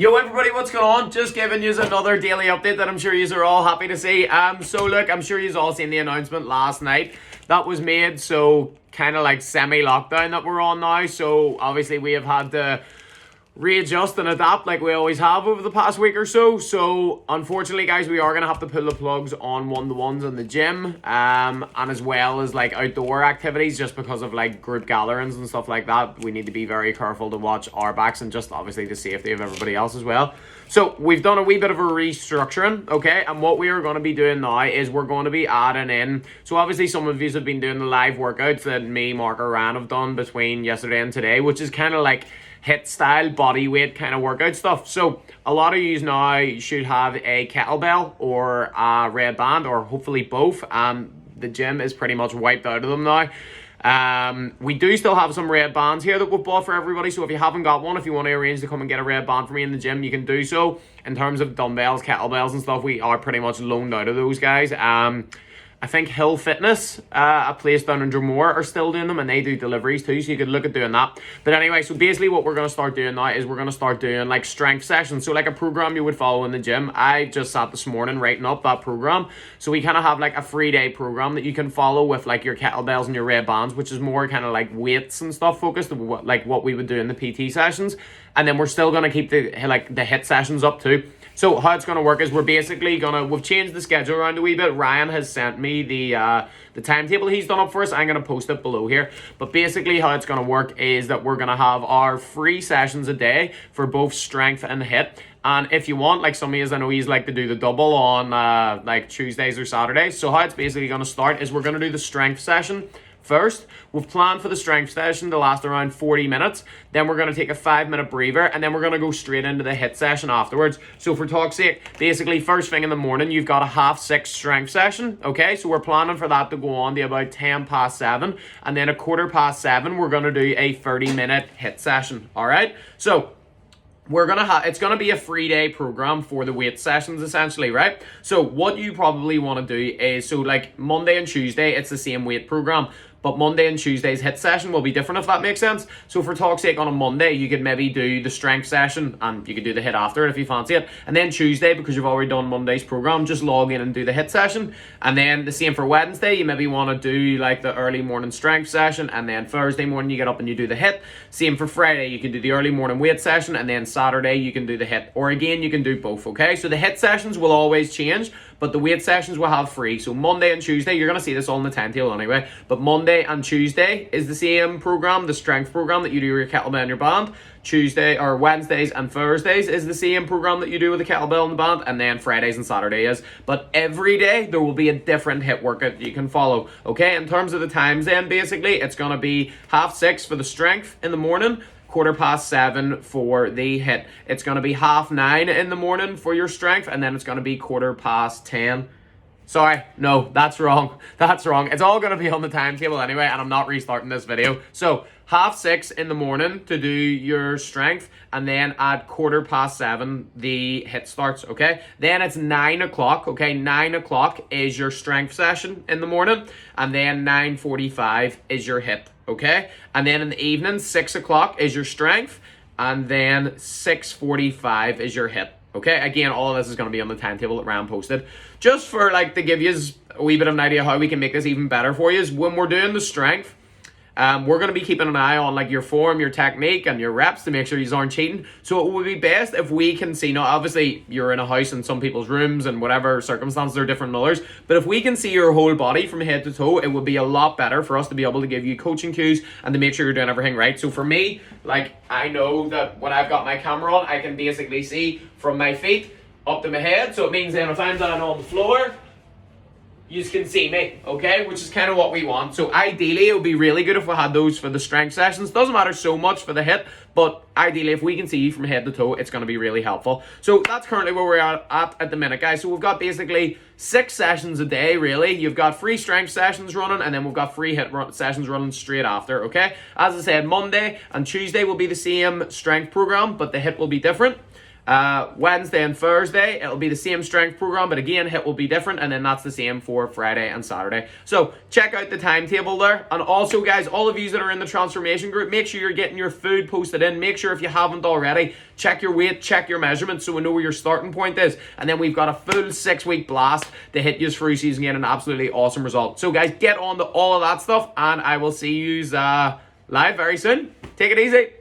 Yo everybody, what's going on? Just giving you another daily update that I'm sure you are all happy to see. So look, I'm sure you've all seen the announcement last night that was made, so kind of like semi-lockdown that we're on now. So obviously we have had to readjust and adapt like we always have over the past week or so. So unfortunately guys, we are going to have to pull the plugs on one-to-ones in the gym, and as well as like outdoor activities, just because of like group gatherings and stuff like that. We need to be very careful to watch our backs and just obviously the safety of everybody else as well. So we've done a wee bit of a restructuring, okay, and what we are going to be doing now is we're going to be adding in, so obviously some of you have been doing the live workouts that me, Mark, or Ryan have done between yesterday and today, which is kind of like HIIT style body weight kind of workout stuff. So a lot of you now should have a kettlebell or a red band, or hopefully both. The gym is pretty much wiped out of them now. We do still have some red bands here that we've bought for everybody, so if you haven't got one, if you want to arrange to come and get a red band for me in the gym, you can do so. In terms of dumbbells, kettlebells and stuff, we are pretty much loaned out of those guys. I think Hill Fitness, a place down in Dromore, are still doing them, and they do deliveries too, so you could look at doing that. But anyway, so basically what we're going to start doing now is we're going to start doing like strength sessions, so like a program you would follow in the gym. I just sat this morning writing up that program, so we kind of have like a 3-day program that you can follow with like your kettlebells and your red bands, which is more kind of like weights and stuff focused, like what we would do in the PT sessions. And then we're still going to keep the HIIT sessions up too. So how it's going to work is we're basically we've changed the schedule around a wee bit. Ryan has sent me the timetable he's done up for us. I'm going to post it below here. But basically how it's going to work is that we're going to have our 3 sessions a day for both strength and HIIT. And if you want, like some of you, I know you like to do the double on like Tuesdays or Saturdays. So how it's basically going to start is we're going to do the strength session first. We've planned for the strength session to last around 40 minutes. Then we're going to take a 5-minute breather, and then we're going to go straight into the HIIT session afterwards. So for talk's sake, basically first thing in the morning, you've got a 6:30 strength session. Okay, so we're planning for that to go on to about 7:10, and then 7:15, we're going to do a 30-minute HIIT session. All right, so it's gonna be a 3-day program for the weight sessions essentially, right? So what you probably want to do is, so like Monday and Tuesday, it's the same weight program, but Monday and Tuesday's HIIT session will be different, if that makes sense. So for talk's sake, on a Monday, you could maybe do the strength session, and you could do the HIIT after it if you fancy it. And then Tuesday, because you've already done Monday's program, just log in and do the HIIT session. And then the same for Wednesday, you maybe want to do like the early morning strength session, and then Thursday morning you get up and you do the HIIT. Same for Friday, you can do the early morning weight session, and then Saturday you can do the HIIT. Or again, you can do both, okay? So the HIIT sessions will always change, but the weight sessions will have 3. So Monday and Tuesday, you're going to see this all in the timetable anyway, but Monday and Tuesday is the same program, the strength program that you do with your kettlebell and your band. Tuesday or Wednesdays and Thursdays is the same program that you do with the kettlebell and the band, and then Fridays and Saturdays. But every day there will be a different HIIT workout that you can follow. Okay, in terms of the times then, basically it's going to be 6:30 for the strength in the morning, 7:15 for the HIIT. It's going to be 9:30 in the morning for your strength, and then it's going to be 10:15. Sorry, no, that's wrong. That's wrong. It's all going to be on the timetable anyway, and I'm not restarting this video. So 6:30 in the morning to do your strength, and then at 7:15 the HIIT starts, okay? Then it's 9 o'clock, okay? 9 o'clock is your strength session in the morning, and then 9:45 is your HIIT, okay? And then in the evening, 6 o'clock is your strength, and then 6:45 is your HIIT. Okay, again, all of this is going to be on the timetable that Ryan posted. Just for like to give you a wee bit of an idea how we can make this even better for you, is when we're doing the strength, we're going to be keeping an eye on like your form, your technique, and your reps to make sure you aren't cheating. So it would be best if we can see, now obviously you're in a house and some people's rooms and whatever circumstances are different than others, but if we can see your whole body from head to toe, it would be a lot better for us to be able to give you coaching cues and to make sure you're doing everything right. So for me, like I know that when I've got my camera on, I can basically see from my feet up to my head. So it means then if I'm down on the floor, you can see me, okay? Which is kind of what we want. So ideally, it would be really good if we had those for the strength sessions. Doesn't matter so much for the HIIT, but ideally, if we can see you from head to toe, it's going to be really helpful. So that's currently where we're at the minute, guys. So we've got basically 6 sessions a day, really. You've got 3 strength sessions running, and then we've got 3 HIIT sessions running straight after, okay? As I said, Monday and Tuesday will be the same strength program, but the HIIT will be different. Wednesday and Thursday, it'll be the same strength program, but again, HIIT will be different, and then that's the same for Friday and Saturday. So check out the timetable there. And also, guys, all of you that are in the transformation group, make sure you're getting your food posted in. Make sure if you haven't already, check your weight, check your measurements, so we know where your starting point is. And then we've got a full 6-week blast to hit you through season, get an absolutely awesome result. So guys, get on to all of that stuff, and I will see you live very soon. Take it easy.